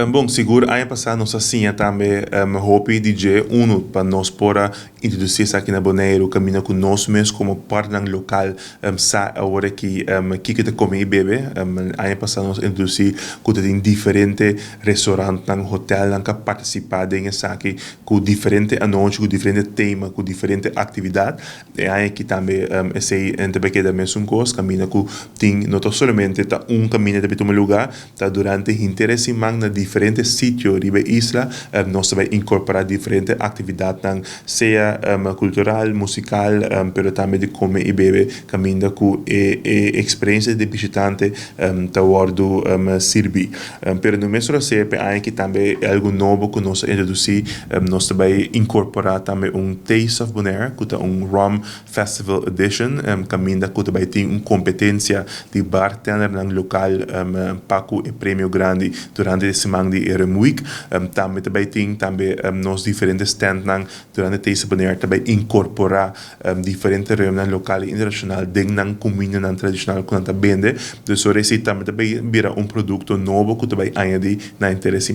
Bom, seguro, ano passado nós assim também hopi DJ uno para nós para introduzir aqui na Bonaire, caminhar com nós mesmos como partner local, sa agora que te come e bebe, ano passado nós introduzir que tem diferente restaurante, hotel, que participar de essa aqui com diferente anúncio, com diferente tema, com diferente atividade, e aí que também esse entre que da mesma coisa, caminha com tem não somente tá caminho de um lugar, tá durante interesse na diferentes sítios riba isla, nós vai incorporar diferentes atividades, seja cultural, musical, pero também de comer e beber, caminha com experiência de visitante tá guardo servir. Pero no mesmo sempre há que também algo novo que nós introduzir, nós vai incorporar também Taste of Bonaire, que é Rum Festival Edition, caminha que vai ter competência de bartender no local, paco e prêmio grande durante a semana de RM Week. Também tem nos diferentes stands durante Taste of Bonaire também incorporar diferentes reuniões local e internacional dentro da comunidade tradicional que nós vende. Então, esse também vira produto novo que também añade na interesse.